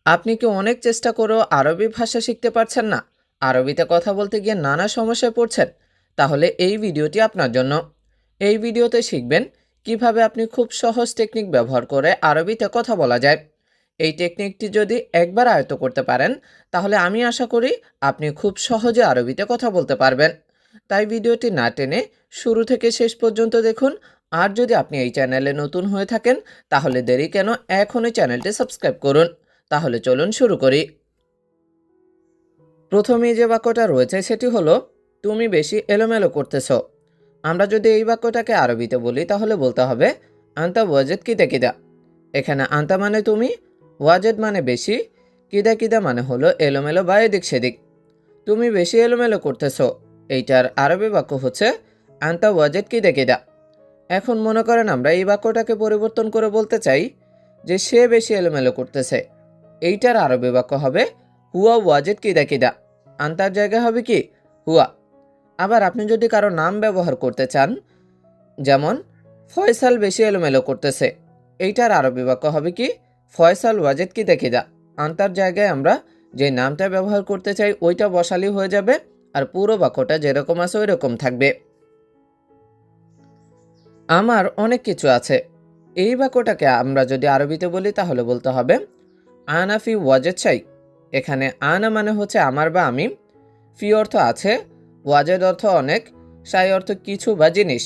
আপনি কি অনেক চেষ্টা করেও আরবি ভাষা শিখতে পারছেন না? আরবিতে কথা বলতে গিয়ে নানা সমস্যায় পড়ছেন? তাহলে এই ভিডিওটি আপনার জন্য। এই ভিডিওতে শিখবেন কিভাবে আপনি খুব সহজ টেকনিক ব্যবহার করে আরবিতে কথা বলা যায়। এই টেকনিকটি যদি একবার আয়ত্ত করতে পারেন, তাহলে আমি আশা করি আপনি খুব সহজে আরবিতে কথা বলতে পারবেন। তাই ভিডিওটি না টেনে শুরু থেকে শেষ পর্যন্ত দেখুন। আর যদি আপনি এই চ্যানেলে নতুন হয়ে থাকেন, তাহলে দেরি কেন, এখনই চ্যানেলটি সাবস্ক্রাইব করুন। তাহলে চলুন শুরু করি। প্রথমেই যে বাক্যটা রয়েছে সেটি হলো, তুমি বেশি এলোমেলো করতেছ। আমরা যদি এই বাক্যটাকে আরবিতে বলি তাহলে বলতে হবে, আন্তা ওয়াজেদ কিদা কিদা। এখানে আন্তা মানে তুমি, ওয়াজেদ মানে বেশি, কিদা কিদা মানে হলো এলোমেলো বা এদিক সেদিক। তুমি বেশি এলোমেলো করতেছ, এইটার আরবি বাক্য হচ্ছে আন্তা ওয়াজেদ কিদা কিদা। এখন মনে করেন আমরা এই বাক্যটাকে পরিবর্তন করে বলতে চাই যে সে বেশি এলোমেলো করতেছে। এইটার আরবি বাক্য হবে হুয়া ওয়াজেদ কিদা কিদা। আন্তার জায়গায় হবে কি হুয়া। আবার আপনি যদি কারো নাম ব্যবহার করতে চান, যেমন ফয়সাল বেশি এলোমেলো করতেছে, এইটার আরবি বাক্য হবে কি ফয়সাল ওয়াজেদ কিদা কিদা। আন্তার জায়গায় আমরা যে নামটা ব্যবহার করতে চাই ওইটা বসালি হয়ে যাবে, আর পুরো বাক্যটা যেরকম আছে ওই রকম থাকবে। আমার অনেক কিছু আছে, এই বাক্যটাকে আমরা যদি আরবিতে বলি তাহলে বলতে হবে আনা ফি ওয়াজেদ চাই। এখানে আনা মানে হচ্ছে আমার বা আমি, ফি অর্থ আছে, ওয়াজেদ অর্থ অনেক, সাই অর্থ কিছু বা জিনিস।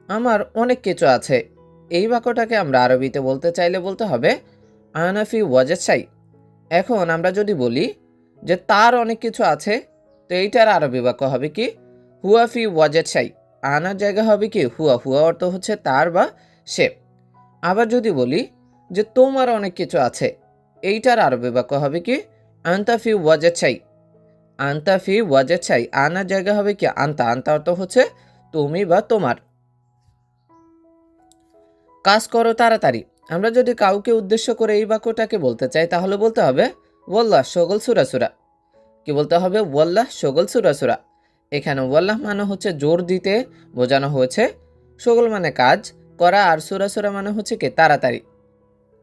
আমার অনেক কিছু আছে, এই বাক্যটাকে আমরা আরবিতে বলতে চাইলে বলতে হবে আনা ফি ওয়াজেদ চাই। এখন আমরা যদি বলি যে তার অনেক কিছু আছে, তো এইটার আরবি বাক্য হবে কি হুয়া ফি ওয়াজেদ চাই। আনার জায়গা হবে কি হুয়া, হুয়া অর্থ হচ্ছে তার বা সে। আবার যদি বলি যে তোমার অনেক কিছু আছে, এইটার আরবি বাক্য হবে কি আন্তা ফি ওয়াজেদ চাই। আন্তা ফি ওয়াজেদ চাই, আনার জায়গা হবে কি আন্তা, আন্তা অর্থ হচ্ছে তুমি বা তোমার। কাজ করো তাড়াতাড়ি, আমরা যদি কাউকে উদ্দেশ্য করে এই বাক্যটাকে বলতে চাই তাহলে বলতে হবে ওয়াল্লাহ শগল সুরা সুরা। কি বলতে হবে ওয়াল্লাহ শগল সুরা সুরা। এখানে ওয়াল্লাহ মানে হচ্ছে জোর দিতে বোঝানো হয়েছে, শগল মানে কাজ করা, আর সুরা সুরা মানে হচ্ছে কি তাড়াতাড়ি।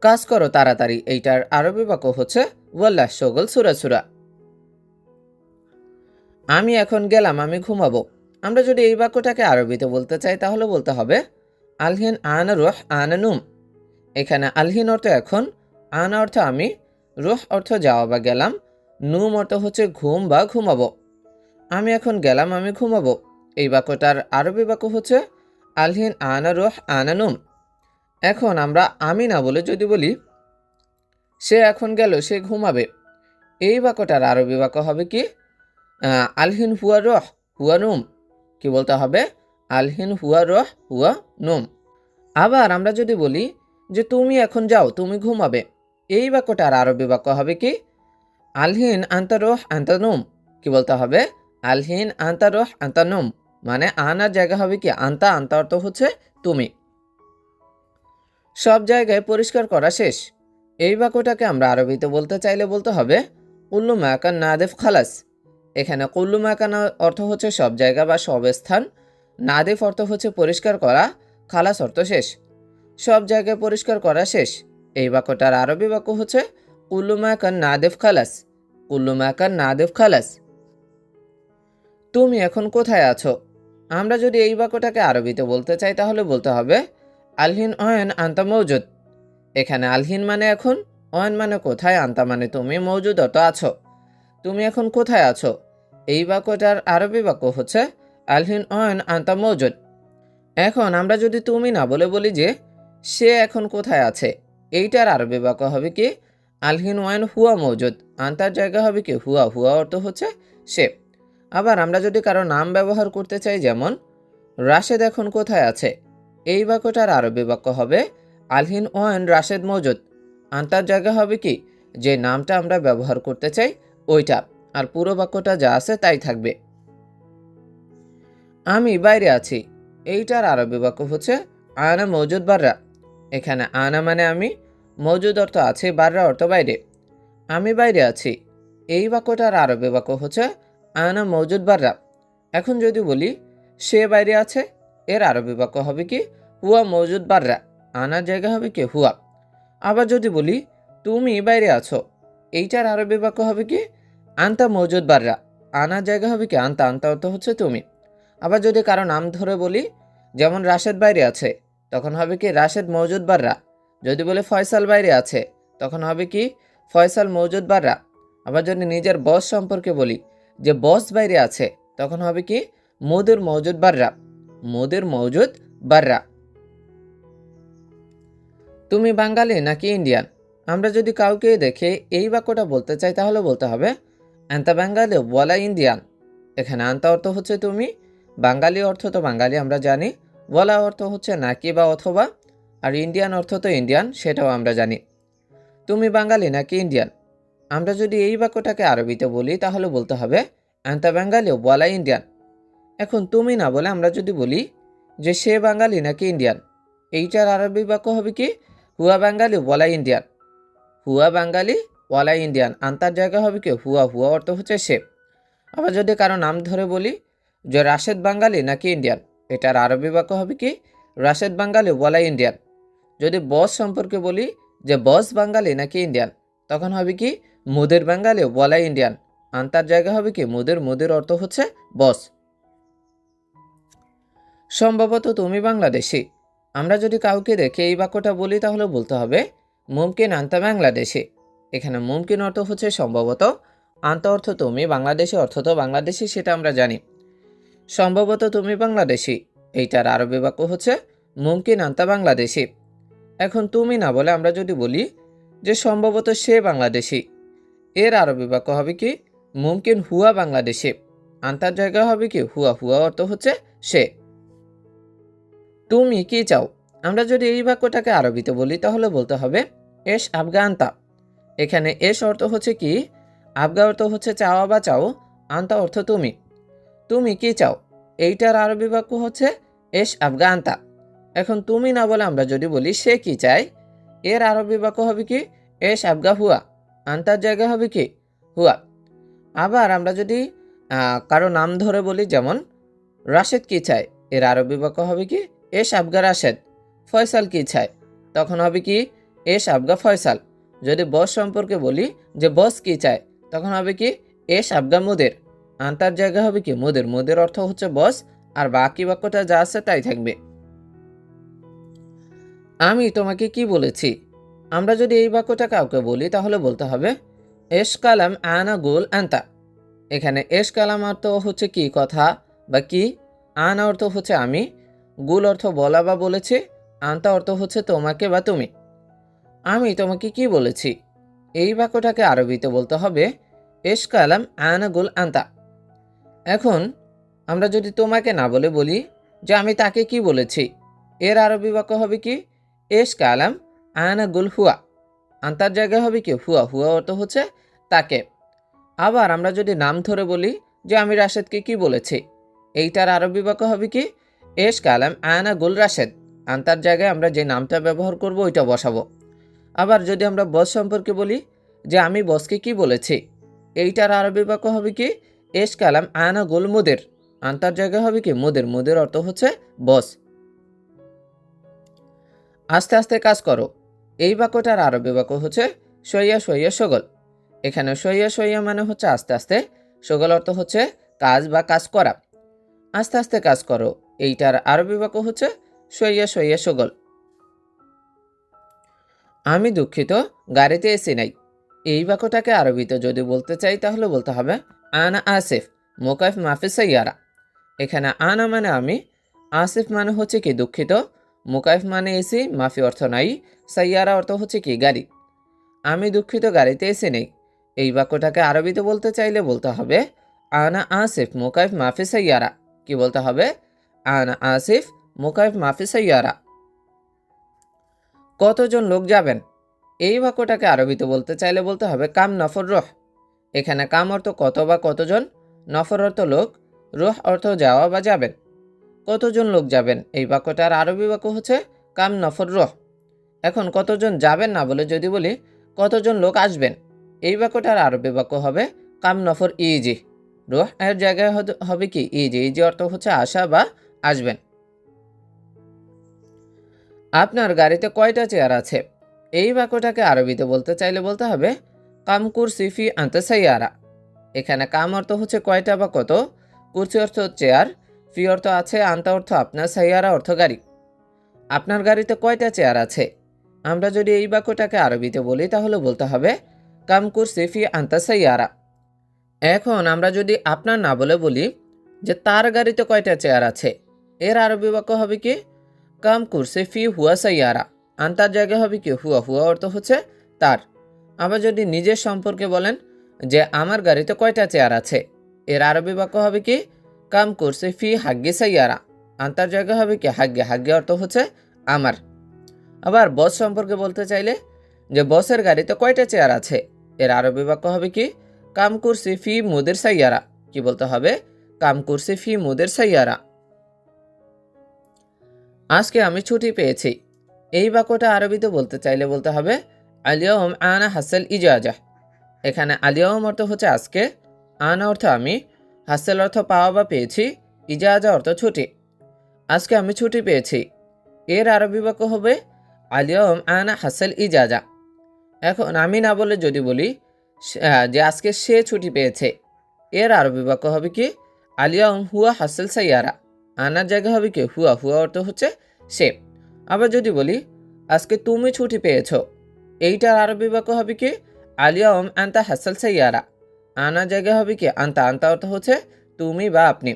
কাজ করো তাড়াতাড়ি, এইটার আরবি বাক্য হচ্ছে ওয়াল্লাহ শগল সুরা সুরা। আমি এখন গেলাম, আমি ঘুমাবো। আমরা যদি এই বাক্যটাকে আরবিতে বলতে চাই তাহলে বলতে হবে আলহিন আনা রুহ আনা নুম। এখানে আলহিন অর্থ এখন, আনা অর্থ আমি, রুহ অর্থ যাওয়া বা গেলাম, নুম অর্থ হচ্ছে ঘুম বা ঘুমাবো। আমি এখন গেলাম, আমি ঘুমাবো। এই বাক্যটার আরবি বাক্য হচ্ছে আলহিন আনা রুহ আনা নুম। এখন আমরা আমি না বলে যদি বলি সে এখন গেল, সে ঘুমাবে, এই বাক্যটার আরবি বাক্য হবে কি আলহিন হুয়া রহ হুয়া নুম। কি বলতে হবে আলহিন হুয়া রহ হুয়া নুম। আবার আমরা যদি বলি যে তুমি এখন যাও, তুমি ঘুমাবে, এই বাক্যটার আরবি বাক্য হবে কি আলহিন আন্তা রহ আন্তা নুম। কি বলতে হবে আলহিন আন্তা রহ আন্তা নুম, মানে আনার জায়গা হবে কি আন্তা, আন্তা অর্থ হচ্ছে তুমি। সব জায়গায় পরিষ্কার করা শেষ, এই বাক্যটাকে আমরা আরবিতে বলতে চাইলে বলতে হবে কুল্লু মাকান নাদেফ খালাস। এখানে কুল্লু মাকান অর্থ হচ্ছে সব জায়গা বা সব স্থান, নাদেফ অর্থ হচ্ছে পরিষ্কার করা, খালাস অর্থ শেষ। সব জায়গায় পরিষ্কার করা শেষ, এই বাক্যটার আরবি বাক্য হচ্ছে কুল্লু মাকান নাদেফ খালাস। কুল্লু মাকান নাদেফ খালাস। তুমি এখন কোথায় আছো? আমরা যদি এই বাক্যটাকে আরবিতে বলতে চাই তাহলে বলতে হবে আলহিন অয়ন আন্তা মৌজুদ। এখানে আলহিন মানে এখন, অয়ন মানে কোথায়, আন্তা মানে তুমি, মৌজুদ অত আছো। তুমি এখন কোথায় আছো, এই বাক্যটার আরবি বাক্য হচ্ছে আলহিন অয়ন আন্তা মৌজুদ। এখন আমরা যদি তুমি না বলে বলি যে সে এখন কোথায় আছে, এইটার আরবি বাক্য হবে কি আলহিন ওয়ান হুয়া মৌজুদ। আন্তার জায়গা হবে কি হুয়া, হুয়া অর্থ হচ্ছে সে। আবার আমরা যদি কারো নাম ব্যবহার করতে চাই, যেমন রাশেদ এখন কোথায় আছে, এই বাক্যটার আরবি বাক্য হবে আলহিন ওয়ান রাশেদ মৌজুদ। আন্তার জায়গা হবে কি যে নামটা আমরা ব্যবহার করতে চাই ওইটা, আর পুরো বাক্যটা যা আছে তাই থাকবে। আমি বাইরে আছি, এইটার আরবি বাক্য হচ্ছে আনা মৌজুদ বাররা। এখানে আনা মানে আমি, মৌজুদ অর্থ আছে, বাররা অর্থ বাইরে। আমি বাইরে আছি, এই বাক্যটার আরবি বাক্য হচ্ছে আনা মৌজুদ বাররা। এখন যদি বলি সে বাইরে আছে, এর আরবি বাক্য হবে কি হুয়া মৌজুদ বাররা। আনার জায়গা হবে কি হুয়া। আবার যদি বলি তুমি বাইরে আছো, এইটার আরবি বাক্য হবে কি আন্তা মৌজুদ বাররা। আনার জায়গা হবে কি আন্তা, আন্তা অর্থ হচ্ছে তুমি। আবার যদি কারো নাম ধরে বলি, যেমন রাশেদ বাইরে আছে, তখন হবে কি রাশেদ মৌজুদ বাররা। যদি বলে ফয়সাল বাইরে আছে, তখন হবে কি ফয়সাল মৌজুদ বাররা। আবার যদি নিজের বস সম্পর্কে বলি যে বস বাইরে আছে, তখন হবে কি মুদির মৌজুদ বাররা, মুদির মৌজুদ বাররা। তুমি বাঙালি নাকি ইন্ডিয়ান? আমরা যদি কাউকে দেখে এই বাক্যটা বলতে চাই তাহলে বলতে হবে আন্তা বাঙালি ওয়ালা ইন্ডিয়ান। এখানে আন্তা অর্থ হচ্ছে তুমি, বাঙালি অর্থ তো বাঙালি আমরা জানি, ওয়ালা অর্থ হচ্ছে নাকি বা অথবা, আর ইন্ডিয়ান অর্থ তো ইন্ডিয়ান, সেটাও আমরা জানি। তুমি বাঙালি নাকি ইন্ডিয়ান? আমরা যদি এই বাক্যটাকে আরবিতে বলি তাহলে বলতে হবে আন্তা বাঙালি ওয়ালা ইন্ডিয়ান। এখন তুমি না বলে আমরা যদি বলি যে সে বাঙালি নাকি ইন্ডিয়ান, এইটার আরবি বাক্য হবে কি হুয়া বাঙালি ওয়ালা ইন্ডিয়ান। হুয়া বাঙালি ওয়ালা ইন্ডিয়ান, আন্তার জায়গা হবে কি হুয়া, হুয়া অর্থ হচ্ছে সে। আবার যদি কারো নাম ধরে বলি যে রাশেদ বাঙালি নাকি ইন্ডিয়ান, এটার আরবি বাক্য হবে কি রাশেদ বাঙালি ওয়ালা ইন্ডিয়ান। যদি বস সম্পর্কে বলি যে বস বাঙালি নাকি ইন্ডিয়ান, তখন হবে কি মুদির বাঙালি ওয়ালা ইন্ডিয়ান, আন্তার জায়গা হবে কি মুদির, মুদির অর্থ হচ্ছে বস। সম্ভবত তুমি বাংলাদেশি। আমরা যদি কাউকে দেখে এই বাক্যটা বলি তাহলে বলতে হবে মুমকিন আন্তা বাংলাদেশি। এখানে মুমকিন অর্থ হচ্ছে সম্ভবত, আন্তা অর্থ তুমি, বাংলাদেশি অর্থ তো বাংলাদেশি, সেটা আমরা জানি। সম্ভবত তুমি বাংলাদেশি, এইটার আরবি বাক্য হচ্ছে মুমকিন আন্তা বাংলাদেশি। এখন তুমি না বলে আমরা যদি বলি যে সম্ভবত সে বাংলাদেশি, এর আরবি বাক্য হবে কি মুমকিন হুয়া বাংলাদেশি, আন্তার জায়গা হবে কি হুয়া, হুয়া অর্থ হচ্ছে সে। তুমি কি চাও? আমরা যদি এই বাক্যটাকে আরবিতে বলি তাহলে বলতে হবে এস আবগা আন্তা। এখানে এস অর্থ হচ্ছে কি, আবগা অর্থ হচ্ছে চাওয়া বা চাও, আন্তা অর্থ তুমি। তুমি কি চাও, এইটার আরবি বাক্য হচ্ছে এস আবগা আন্তা। এখন তুমি না বলে আমরা যদি বলি সে কি চায়, এর আরবি বাক্য হবে কি এস আবগা হুয়া, আন্তার জায়গা হবে কি হুয়া। আবার আমরা যদি কারো নাম ধরে বলি, যেমন রাশেদ কি চায়, এর আরবি বাক্য হবে কি এস আবগা রাশেদ। ফয়সাল কি চায়, তখন হবে কি এস আবগা ফয়সাল। যদি বস সম্পর্কে বলি যে বস কি চায়, তখন হবে কি এস আবগা মুদের, আন্তার জায়গা হবে কি মুদের, মুদের অর্থ হচ্ছে বস, আর বাকি বাক্যটা যা আছে তাই থাকবে। আমি তোমাকে কি বলেছি? আমরা যদি এই বাক্যটা কাউকে বলি তাহলে বলতে হবে এস কালাম আনা গুল আন্তা। এখানে এস কালাম অর্থ হচ্ছে কি কথা বা কি, আনা অর্থ হচ্ছে আমি, গুল অর্থ বলা বা বলেছে, আন্তা অর্থ হচ্ছে তোমাকে বা তুমি। আমি তোমাকে কি বলেছি, এই বাক্যটাকে আরবিতে বলতে হবে এস কালাম আনা গুল আন্তা। এখন আমরা যদি তোমাকে না বলে বলি যে আমি তাকে কি বলেছি, এর আরবি বাক্য হবে কি এস কালাম আনা গুল হুয়া, আন্তার জায়গায় হবে কি হুয়া, হুয়া অর্থ হচ্ছে তাকে। আবার আমরা যদি নাম ধরে বলি যে আমি রাশেদকে কি বলেছি, এইটার আরবি বাক্য হবে কি এস কালাম আনা গুল রাশেদ, আন্তার জায়গায় আমরা যে নামটা ব্যবহার করব ওইটা বসাবো। আবার যদি আমরা বস সম্পর্কে বলি যে আমি বসকে কি বলেছি, এইটার আরবি বাক্য হবে কি এস কালাম আনা গুল মুদের, আন্তার জায়গায় হবে কি মুদের, মুদের অর্থ হচ্ছে বস। আস্তে আস্তে কাজ করো, এই বাক্যটার আরবি বাক্য হচ্ছে সইয়া সইয়া সগল। এখানে সইয়া সইয়া মানে হচ্ছে আস্তে আস্তে, সগল অর্থ হচ্ছে কাজ বা কাজ করা। আস্তে আস্তে কাজ করো, এইটার আরবি বাক্য হচ্ছে সইয়া সইয়া সগল। আমি দুঃখিত, গাড়িতে এসি নাই। এই বাক্যটাকে আরবিতে যদি বলতে চাই তাহলে বলতে হবে আনা আসিফ মোকাইফ মাফি সাইয়ারা। এখানে আনা মানে আমি, আসিফ মানে হচ্ছে কি দুঃখিত, মুকাইফ মানে এসি, মাফি অর্থ নাই, সাইয়ারা অর্থ হচ্ছে কি গাড়ি। আমি দুঃখিত, গাড়িতে এসি নেই। এই বাক্যটাকে আরবিতে বলতে চাইলে বলতে হবে আনা আসিফ মুকাইফ মাফি সাইয়ারা। কি বলতে হবে আনা আসিফ মুকাইফ মাফি সাইয়ারা। কতজন লোক যাবেন, এই বাক্যটাকে আরবিতে বলতে চাইলে বলতে হবে কাম নফর রহ। এখানে কাম অর্থ কত বা কতজন, নফর অর্থ লোক, রুহ অর্থ যাওয়া বা যাবেন। কতজন লোক যাবেন, এই বাক্যটার আরবি বাক্য হচ্ছে কাম নফর রহ। এখন কতজন যাবেন না বলে যদি বলি কতজন লোক আসবেন, এই বাক্যটার আরবি বাক্য হবে কাম নফর ইজি। রুহ এর জায়গায় হবে কি ইজি, ইজি অর্থ হচ্ছে আসা বা আসবেন। আপনার গাড়িতে কয়টা চেয়ার আছে, এই বাক্যটাকে আরবিতে বলতে চাইলে বলতে হবে কাম কুরসি ফি আনতা সাইয়ারা। এখানে কাম অর্থ হচ্ছে কয়টা বা কত, কুরসি অর্থ চেয়ার, ফি অর্থ আছে, আনতা অর্থ আপনার, সাইয়ারা অর্থ গাড়ি। আপনার গাড়িতে কয়টা চেয়ার আছে? আমরা যদি এই বাক্যটাকে আরবিতে বলি তাহলে বলতে হবে কাম কুরসি ফি আনতা সাইয়ারা। এখন আমরা যদি আপনার না বলে বলি যে তার গাড়িতে কয়টা চেয়ার আছে, এর আরবি বাক্য হবে কি কাম কুরসি ফি হুয়া সাইয়ারা। আনতার জায়গায় হবে কি হুয়া, হুয়া অর্থ হচ্ছে তার। আবার যদি নিজের সম্পর্কে বলেন যে আমার গাড়িতে কয়টা চেয়ার আছে, এর আরবি বাক্য হবে কি কাম কুরসি ফি হাগ্গি সাইয়ারা। আনতার জায়গা হবে কি হাগ্গে, হাগ্গে অর্থ হচ্ছে আমার। আবার বস সম্পর্কে বলতে চাইলে যে বসের গাড়িতে কয়টা চেয়ার আছে, এর আরবি বাক্য হবে কি কাম কুরসি ফি মুদির সাইয়ারা। কি বলতে হবে কাম কুরসি ফি মুদির সাইয়ারা। আজকে আমি ছুটি পেয়েছি, এই বাক্যটা আরবিতে বলতে চাইলে বলতে হবে আলিয়ম আনা হাসেল ইজাজা। এখানে আলিয়ম অর্থ হচ্ছে আজকে, আনা অর্থ আমি, হাসেল অর্থ পাওয়া বা পেয়েছি, ইজাজা অর্থ ছুটি। আজকে আমি ছুটি পেয়েছি, এর আরবি বাক্য হবে আলিয়ম আনা হাসেল ইজাজা। এখন আমি না বলে যদি বলি যে আজকে সে ছুটি পেয়েছে, এর আরবি বাক্য হবে কি আলিয়ম হুয়া হাসেল সাইয়ারা। আনার জায়গা হবে কি হুয়া, হুয়া অর্থ হচ্ছে সে। আবার যদি বলি আজকে তুমি ছুটি পেয়েছ, এইটার আরবি বাক্য হবে কি আলিয়ম আন্তা হাসেল সাইয়ারা। আনার জায়গা হবে কি আন্তা, আন্তা অর্থ হচ্ছে তুমি বা আপনি।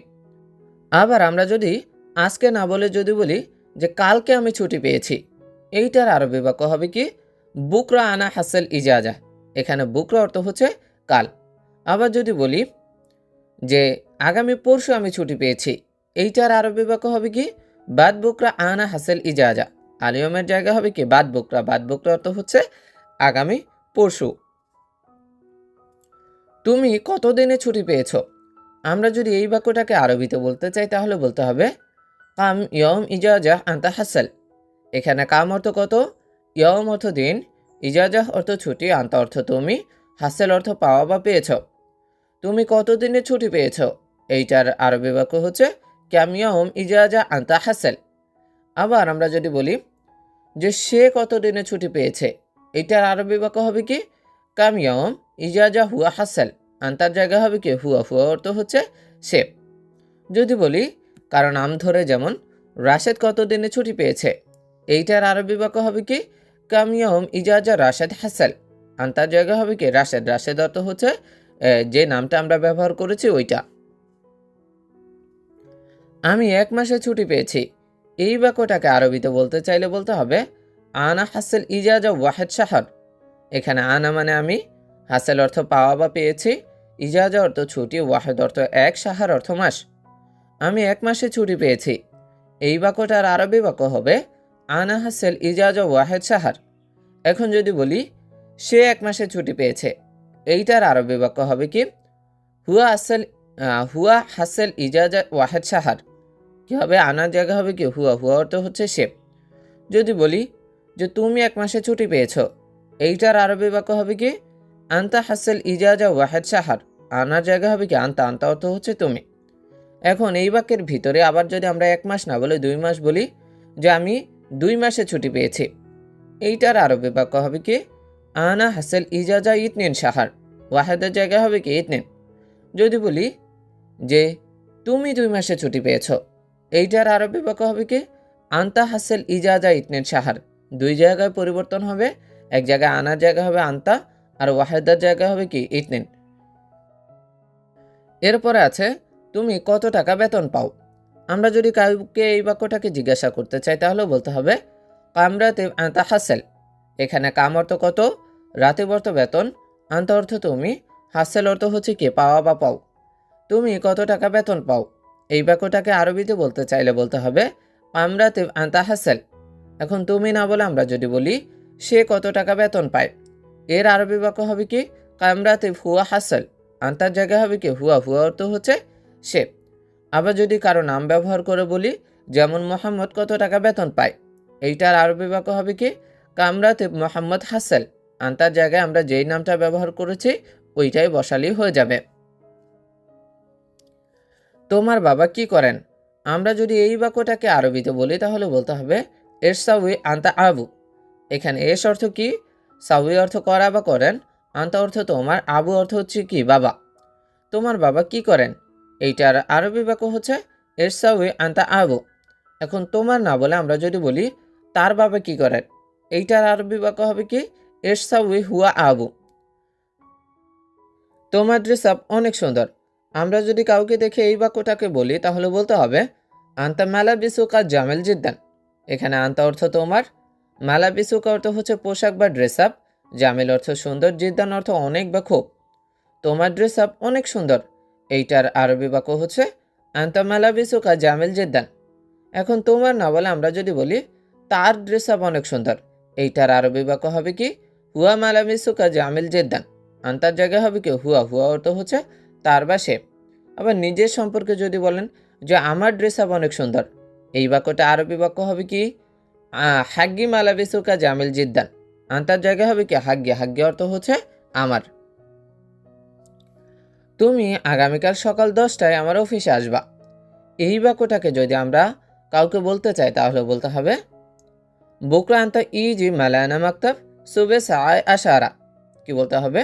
আবার আমরা যদি আজকে না বলে যদি বলি যে কালকে আমি ছুটি পেয়েছি, এইটার আরবি বাক্য হবে কি বুকরা আনা হাসেল ইজাজা। এখানে বুকরা অর্থ হচ্ছে কাল। আবার যদি বলি যে আগামী পরশু আমি ছুটি পেয়েছি, এইটার আরবি বাক্য হবে কি বাদ বুকরা আনা হাসেল ইজাজা। আলিয়মের জায়গা হবে কি বাদ বুকরা, বাদ বুকরা অর্থ হচ্ছে আগামী পরশু। তুমি কতদিনে ছুটি পেয়েছ? আমরা যদি এই বাক্যটাকে আরবিতে বলতে চাই তাহলে বলতে হবে কাম ইয়ম ইজাজা আন্তা হাসেল। এখানে কাম অর্থ কত, ইয়ম অর্থ দিন, ইজাজাহ অর্থ ছুটি, আন্তা অর্থ তুমি, হাসেল অর্থ পাওয়া বা পেয়েছ। তুমি কতদিনে ছুটি পেয়েছ, এইটার আরবি বাক্য হচ্ছে কাম ইয়ম ইজাজা আন্তা হাসেল। আবার আমরা যদি বলি যে সে কতদিনে ছুটি পেয়েছে, এইটার আরবি বাক্য হবে কি কাম ইয়ম ইজাজা হুয়া হাসেল। আন্তার জায়গা হবে কি হুয়া, হুয়া অর্থ হচ্ছে সে। যদি বলি কারণ নাম ধরে যেমন রাশেদ কতদিনে ছুটি পেয়েছে, এইটার আরবি বাক্য হবে কি কাম ইয়ম ইজাজা রাশেদ হাসেল। আন্তার জায়গা হবে কি রাশেদ, রাশেদ অর্থ হচ্ছে যে নামটা আমরা ব্যবহার করেছি ওইটা। আমি 1 মাসে ছুটি পেয়েছি, এই বাক্যটাকে আরবিতে বলতে চাইলে বলতে হবে আনা হাসেল ইজাজা ওয়াহেদ শাহর। এখানে আনা মানে আমি, হাসেল অর্থ পাওয়া বা পেয়েছি, ইজাজা অর্থ ছুটি, ওয়াহেদ অর্থ 1, শাহর অর্থ মাস। আমি 1 মাসে ছুটি পেয়েছি, এই বাক্যটার আরবি বাক্য হবে আনা হাসেল ইজাজা ওয়াহেদ শাহর। এখন যদি বলি সে 1 মাসে ছুটি পেয়েছে, এইটার আরবি বাক্য হবে কি হুয়া হাসেল ইজাজা ওয়াহেদ শাহর। কি হবে আনার জায়গা হবে কি হুয়া, হুয়া অর্থ হচ্ছে সে। যদি বলি যে তুমি 1 মাসে ছুটি পেয়েছ, এইটার আরবি বাক্য হবে কি আন্তা হাসেল ইজাজা ওয়াহেদ শাহর। আনার জায়গা হবে কি আন্তা, আন্তা অর্থ হচ্ছে তুমি। এখন এই বাক্যের ভিতরে আবার যদি আমরা 1 মাস না বলে 2 মাস বলি যে আমি 2 মাসে ছুটি পেয়েছি, এইটার আরবি বাক্য হবে কি আনা হাসেল ইজাজা ইতনিন শাহর। ওয়াহেদের জায়গা হবে কি ইতনিন। যদি বলি যে তুমি 2 মাসে ছুটি পেয়েছ, এইটার আরবি বাক্য হবে কি আন্তা হাসেল ইজাজা ইতনিন শাহর। 2 জায়গায় পরিবর্তন হবে, এক জায়গায় আনার জায়গা হবে আন্তা আর ওয়াহেদার জায়গা হবে কি ইতনিন। এরপরে আছে তুমি কত টাকা বেতন পাও। আমরা যদি কাউকে এই বাক্যটাকে জিজ্ঞাসা করতে চাই তাহলে বলতে হবে কামরাতে আন্তা হাসেল। এখানে কাম অর্থ কত, রাতে অর্থ বেতন, আন্তা অর্থ তুমি, হাসেল অর্থ হচ্ছে কি পাওয়া বা পাও। তুমি কত টাকা বেতন পাও, এই বাক্যটাকে আরবিতে বলতে চাইলে বলতে হবে কামরাতে আন্তা হাসেল। এখন তুমি না বলে আমরা যদি বলি সে কত টাকা বেতন পায়, এর আরবি বাক্য হবে কি কামরাতে হুয়া হাসেল। আন্তার জায়গা হবে কি হুয়া, হুয়া অর্থ হচ্ছে সে। আবার যদি কারো নাম ব্যবহার করে বলি যেমন মোহাম্মদ কত টাকা বেতন পায়, এইটার আরবি বাক্য হবে কি কামরাতে মোহাম্মদ হাসেল। আন্তার জায়গায় আমরা যেই নামটা ব্যবহার করেছি ওইটাই বসালেই হয়ে যাবে। তোমার বাবা কি করেন, আমরা যদি এই বাক্যটাকে আরবিতে বলি তাহলে বলতে হবে এর সাউই আন্তা আবু। এখানে এস অর্থ কি, সাউই অর্থ করা বা করেন, আন্তা অর্থ তোমার, আবু অর্থ হচ্ছে কি বাবা। তোমার বাবা কি করেন, এইটার আরবি বাক্য হচ্ছে এরসাউই আন্তা আবু। এখন তোমার না বলে আমরা যদি বলি তার বাবা কি করেন, এইটার আরবি বাক্য হবে কি এরসাউই হুয়া আবু। তোমার ড্রেস আপ অনেক সুন্দর। আমরা যদি কাউকে দেখে এই বাক্যটাকে বলি তাহলে বলতে হবে আন্তা মেলা বিসুকা জামেল জিদ্দান। এখানে আন্তা অর্থ তোমার, মেলা বিসুকা অর্থ হচ্ছে পোশাক বা ড্রেস আপ, জামেল অর্থ সুন্দর, জিদ্দান অর্থ অনেক বা খুব। তোমার ড্রেস আপ অনেক সুন্দর, এইটার আরবি বাক্য হচ্ছে আন্তা মেলা বিসুকা জামেল জিদ্দান। এখন তোমার না বলে আমরা যদি বলি তার ড্রেস আপ অনেক সুন্দর, এইটার আরবি বাক্য হবে কি হুয়া মেলা বিসুকা জামেল জিদ্দান। আন্তার জায়গায় হবে কি হুয়া, হুয়া অর্থ হচ্ছে তার বা সে। আবার নিজের সম্পর্কে যদি বলেন যে আমার ড্রেস আপ অনেক সুন্দর, এই বাক্যটা আরবি বাক্য হবে কি হাগ্গি মালাবিসুকা জামিল জিদ্দান। আন্তার জায়গায় হবে কি হাগ্গি, হাগ্গি অর্থ হচ্ছে আমার। তুমি আগামীকাল সকাল 10টায় আমার অফিসে আসবা। এই বাক্যটাকে যদি আমরা কাউকে বলতে চাই তাহলে বলতে হবে বুকরা আন্তা ইজি মালায়ানা মাকতাব সুবে সায় আশারা। কি বলতে হবে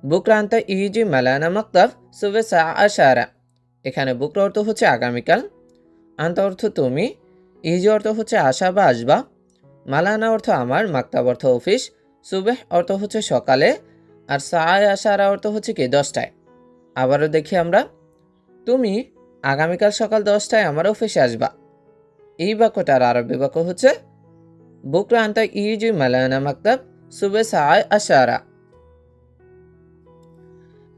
বুকরা আন্তা ইজি মালায়ানা মাকতাব সুবে সা আশারা। এখানে বুকরা অর্থ হচ্ছে আগামীকাল, আন্তা অর্থ তুমি, ইজি অর্থ হচ্ছে আশা বা আসবা, মালানা অর্থ আমার, মাকতাব অর্থ অফিস, সুবেহ অর্থ হচ্ছে সকালে, আর সায় আশারা অর্থ হচ্ছে কি 10টায়। আবারও দেখি আমরা, তুমি আগামীকাল সকাল 10টায় আমার অফিসে আসবা। এই বাক্যটার আরবি বাক্য হচ্ছে বুকরা আন্তা ইজি মালানা মাকতাব সুবে সায় আশারা।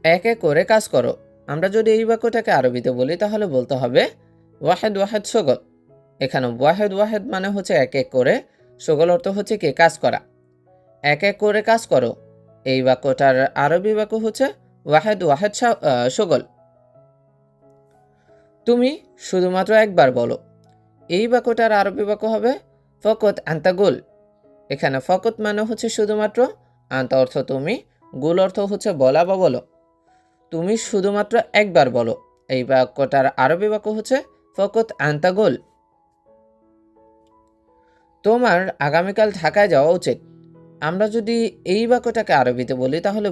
এক এক করে কাজ করো। আমরা যদি এই বাক্যটাকে আরবিতে বলি তাহলে বলতে হবে ওয়াহেদ ওয়াহেদ শগল। এখানে ওয়াহেদ ওয়াহেদ মানে হচ্ছে এক এক করে, শগল অর্থ হচ্ছে কি কাজ করা। এক এক করে কাজ করো, এই বাক্যটার আরবি বাক্য হচ্ছে ওয়াহেদ ওয়াহেদ শগল। তুমি শুধুমাত্র একবার বলো, এই বাক্যটার আরবি বাক্য হবে ফকত আন্তাগুল। এখানে ফকত মানে হচ্ছে শুধুমাত্র, আন্তা অর্থ তুমি, গুল অর্থ হচ্ছে বলা বা বলো। তুমি শুধুমাত্র একবার বলো, এই বাক্যটার আরবি বাক্য হচ্ছে ফকত আন্তাগুল। তোমার আগামীকাল ঢাকায় যাওয়া উচিত। আমরা যদি এই বাক্যটাকে আরবিতে বলি তাহলে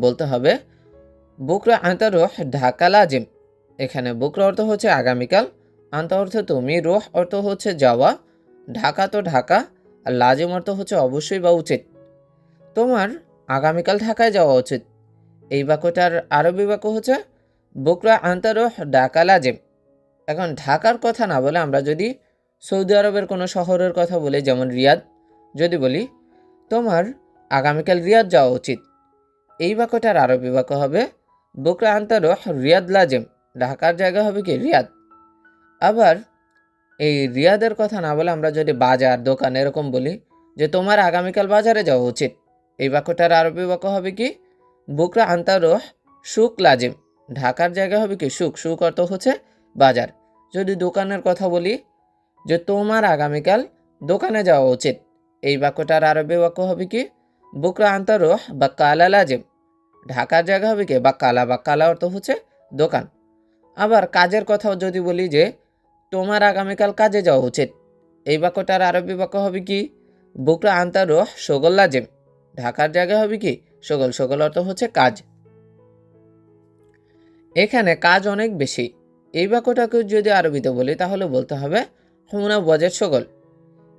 বলতে হবে বুকরা আন্তা রোহ ঢাকা লাজিম। এখানে বুকরা অর্থ হচ্ছে আগামীকাল, আন্তা অর্থ তুমি, রোহ অর্থ হচ্ছে যাওয়া, ঢাকা তো ঢাকা, আর লাজিম অর্থ হচ্ছে অবশ্যই বা উচিত। তোমার আগামীকাল ঢাকায় যাওয়া উচিত, এই বাক্যটার আরবি বাক্য হচ্ছে বুকরা আন্তা রোহ ঢাকা লাজিম। এখন ঢাকার কথা না বলে আমরা যদি সৌদি আরবের কোনো শহরের কথা বলি, যেমন রিয়াদ, যদি বলি তোমার আগামীকাল রিয়াদ যাওয়া উচিত, এই বাক্যটার আরবি বাক্য হবে বুকরা আন্তা রোহ রিয়াদ লাজিম। ঢাকার জায়গা হবে কি রিয়াদ। আবার এই রিয়াদের কথা না বলে আমরা যদি বাজার, দোকান এরকম বলি যে তোমার আগামীকাল বাজারে যাওয়া উচিত, এই বাক্যটার আরবি বাক্য হবে কি বুকরা আন্তা রোহ সুক লাজিম। ঢাকার জায়গা হবে কি সুক, সুক অর্থ হচ্ছে বাজার। যদি দোকানের কথা বলি যে তোমার আগামীকাল দোকানে যাওয়া উচিত, এই বাক্যটার আরবি বাক্য হবে কি বুকরা আন্তা রোহ বা কালা লাজিম। ঢাকার জায়গা হবে কি বা কালা অর্থ হচ্ছে দোকান। আবার কাজের কথাও যদি বলি যে তোমার আগামীকাল কাজে যাওয়া উচিত, এই বাক্যটার আরবি বাক্য হবে কি বুকরা আন্তা রোহ শগল লাজিম। ঢাকার জায়গা হবে কি শগল, শগল অর্থ হচ্ছে কাজ। এখানে কাজ অনেক বেশি, এই বাক্যটাকে যদি আরবিতে বলি তাহলে বলতে হবে হুনা ওয়াজেদ শগল।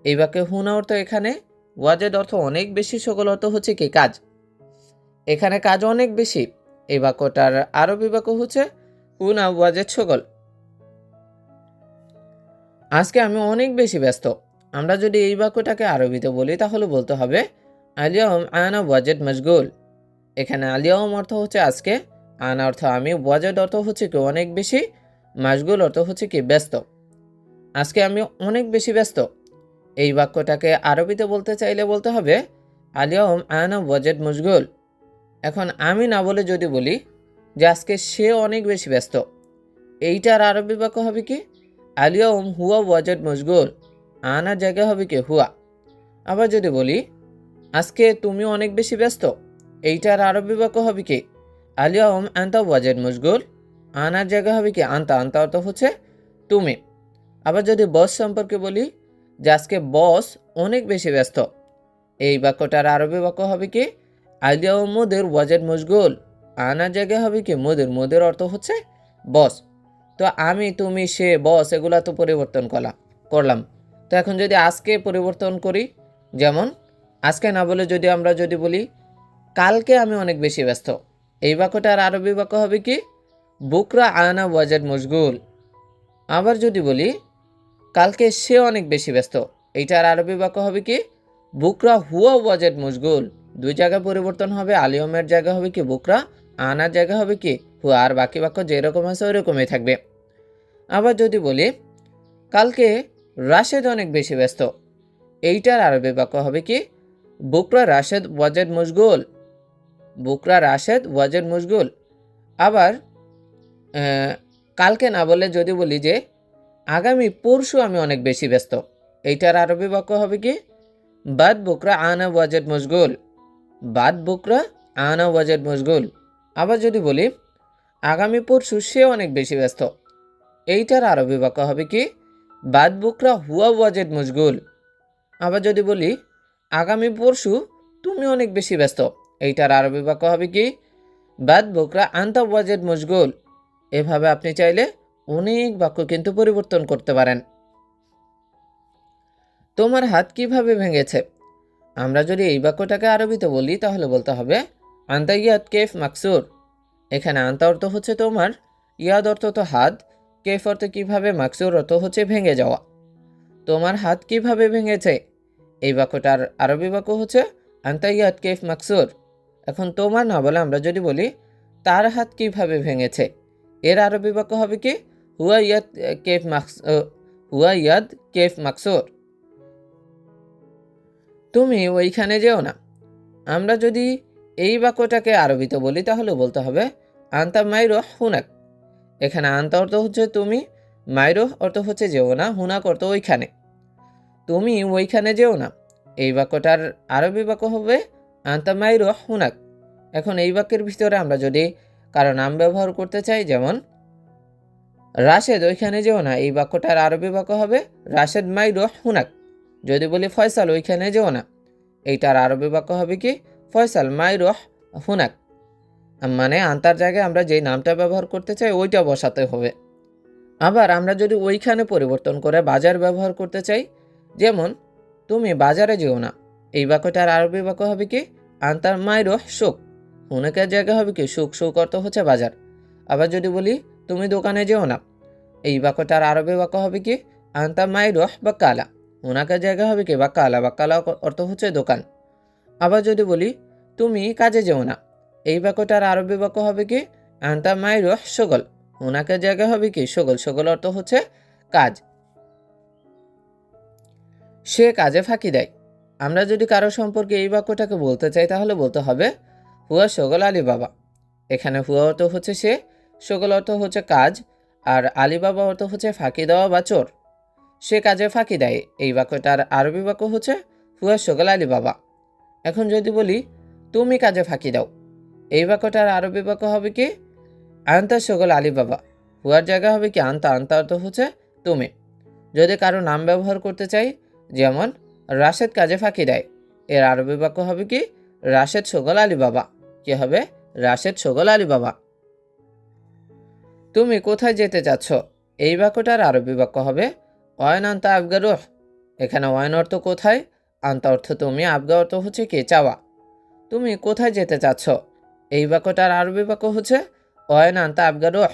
এই বাক্যে হুনা অর্থ এখানে, ওয়াজেদ অর্থ অনেক বেশি, শগল অর্থ হচ্ছে কি কাজ। এখানে কাজ অনেক বেশি, এই বাক্যটার আরবি বাক্য হচ্ছে হুনা ওয়াজেদ শগল। আজকে আমি অনেক বেশি ব্যস্ত। আমরা যদি এই বাক্যটাকে আরবিতে বলি তাহলে বলতে হবে আলিয়াউম আনা ওয়াজেদ মশগুল। এখানে আলিয়াউম অর্থ হচ্ছে আজকে, আনা অর্থ আমি, ওয়াজেদ অর্থ হচ্ছে কি অনেক বেশি, মশগুল অর্থ হচ্ছে কি ব্যস্ত। আজকে আমি অনেক বেশি ব্যস্ত, এই বাক্যটাকে আরবিতে বলতে চাইলে বলতে হবে আলিয়াউম আনা ওয়াজেদ মশগুল। এখন আমি না বলে যদি বলি যে আজকে সে অনেক বেশি ব্যস্ত, এইটার আরবি বাক্য হবে কি আলিয়াউম হুয়া ওয়াজেদ মশগুল। আনার জায়গা হবে কি হুয়া। আবার যদি বলি আজকে তুমি অনেক বেশি ব্যস্ত, এইটার আরবি বাক্য হবে কি আলিয়াউম আন্তা ওয়াজেদ মশগুল। আনার জায়গা হবে কি আন্তা, আন্তা অর্থ হচ্ছে তুমি। আবার যদি বস সম্পর্কে বলি যে আজকে বস অনেক বেশি ব্যস্ত, এই বাক্যটার আরবি বাক্য হবে কি আলিয়া ও মুদির ওয়াজেদ মশগুল। আনার জায়গায় হবে কি মুদির, মুদির অর্থ হচ্ছে বস। তো আমি, তুমি, সে, বস এগুলা তো পরিবর্তন করলাম। তো এখন যদি আজকে পরিবর্তন করি, যেমন আজকে না বলে আমরা যদি বলি কালকে আমি অনেক বেশি ব্যস্ত, এই বাক্যটার আরবি বাক্য হবে কি বুকরা আনা ওয়াজেদ মশগুল। আবার যদি বলি কালকে সে অনেক বেশি ব্যস্ত, এইটার আরবি বাক্য হবে কি বুকরা হুয়া ওয়াজেদ মশগুল। দুই জায়গায় পরিবর্তন হবে, আলিয়মের জায়গা হবে কি বুকরা, আনার জায়গা হবে কি হুয়া, আর বাকি বাক্য যেরকম আছে ওই রকমই থাকবে। আবার যদি বলি কালকে রাশেদ অনেক বেশি ব্যস্ত, এইটার আরবি বাক্য হবে কি বুকরা রাশেদ ওয়াজেদ মশগুল, বুকরা রাশেদ ওয়াজেদ মশগুল। আবার কালকে না বলে যদি বলি যে আগামী পরশু আমি অনেক বেশি ব্যস্ত, এইটার আরবি বাক্য হবে কি বাদ বুকরা আনা ওয়াজেদ মশগুল, বাদ বুকরা আনা ওয়াজেদ মশগুল। আবার যদি বলি আগামী পরশু সে অনেক বেশি ব্যস্ত, এইটার আরবি বাক্য হবে কি বাদ বুকরা হুয়া ওয়াজেদ মশগুল। আবার যদি বলি আগামী পরশু তুমি অনেক বেশি ব্যস্ত, এইটার আরবি বাক্য হবে কি বাদ বুকরা আন্তা ওয়াজেদ মশগুল। এভাবে আপনি চাইলে অনেক বাক্য কিন্তু পরিবর্তন করতে পারেন। তোমার হাত কিভাবে ভেঙেছে, আমরা যদি এই বাক্যটাকে আরবিতে বলি তাহলে বলতে হবে আন্তা ইয়াদ কেফ মাকসুর। এখানে আন্তা অর্থ হচ্ছে তোমার, ইয়াদ অর্থ তো হাত, কেফ অর্থ কিভাবে, মাকসুর অর্থ হচ্ছে ভেঙে যাওয়া। তোমার হাত কিভাবে ভেঙেছে, এই বাক্যটার আরবি বাক্য হচ্ছে আন্তা ইয়াদ কেফ মাকসুর। এখন তোমার না বলে আমরা যদি বলি তার হাত কিভাবে ভেঙেছে, এর আরবি বাক্য হবে কি হুয়া ইয়াদ কেফ হুয়া ইয়াদ কেফ মাকসুর। তুমি ওইখানে যেও না, আমরা যদি এই বাক্যটাকে আরবিতে বলি তাহলে বলতে হবে আন্তা মাইরোহ হুনাক। এখানে আন্তা অর্থ হচ্ছে তুমি, মাইরোহ অর্থ হচ্ছে যেও না, হুনাক অর্থ ওইখানে। তুমি ওইখানে যেও না, এই বাক্যটার আরবি বাক্য হবে আন্তা মাইরোহ হুনাক। এখন এই বাক্যের ভিতরে আমরা যদি কারো নাম ব্যবহার করতে চাই, যেমন রাশেদ ওইখানে যেও না, এই বাক্যটার আরবি বাক্য হবে রাশেদ মাইরোহ হুনাক। যদি বলি ফয়সাল ওইখানে যেও না, এইটার আরবি বাক্য হবে কি ফয়সাল মাইরোহ হুনাক। মানে আন্তার জায়গায় আমরা যেই নামটা ব্যবহার করতে চাই ওইটা বসাতে হবে। আবার আমরা যদি ওইখানে পরিবর্তন করে বাজার ব্যবহার করতে চাই, যেমন তুমি বাজারে যেও না, এই বাক্যটার আরবি বাক্য হবে কি আন্তার মাইরোহ সুক। হুনাকের জায়গা হবে কি সুক, সুক অর্থ হচ্ছে বাজার। আবার যদি বলি তুমি দোকানে যেও না, এই বাক্যটার আরবি বাক্য হবে কি আন্তা মাইরোহ বাক্কালা। হুনাকের জায়গা হবে কি বাক্কালা, বাক্কালা অর্থ হচ্ছে দোকান। আবার যদি বলি তুমি কাজে যেও না, এই বাক্যটার আরবি বাক্য হবে কি আন্তা মাইরোহ শগল। হুনাকের জায়গা হবে কি শগল, শগল অর্থ হচ্ছে কাজ। সে কাজে ফাঁকি দেয়, আমরা যদি কারো সম্পর্কে এই বাক্যটাকে বলতে চাই তাহলে বলতে হবে হুয়া শগল আলী বাবা। এখানে হুয়া অর্থ হচ্ছে সে, শগল অর্থ হচ্ছে কাজ, আর আলী বাবা অর্থ হচ্ছে ফাঁকি দেওয়া বা চোর। সে কাজে ফাঁকি দেয়, এই বাক্যটার আরবি বাক্য হচ্ছে হুয়া শগল আলী বাবা। এখন যদি বলি তুমি কাজে ফাঁকি দাও, এই বাক্যটার আরবি বাক্য হবে কি আন্তা শগল আলী বাবা। হুয়ার জায়গা হবে কি আন্তা, আন্তা অর্থ হচ্ছে তুমি। যদি কারো নাম ব্যবহার করতে চাই, যেমন রাশেদ কাজে ফাঁকি দেয়, এর আরবি বাক্য হবে কি রাশেদ শগল আলী বাবা। কি হবে রাশেদ শগল আলী বাবা। তুমি কোথায় যেতে চাচ্ছ, এই বাক্যটার আরবি বাক্য হবে ওয়াইন আন্তা আবগা রুহ। এখানে ওয়াইন অর্থ কোথায়, আন্তা অর্থ তুমি, আবগা অর্থ হচ্ছে কে চাওয়া। তুমি কোথায় যেতে চাচ্ছ, এই বাক্যটার আরবি বাক্য হচ্ছে ওয়াইন আন্তা আবগা রুহ।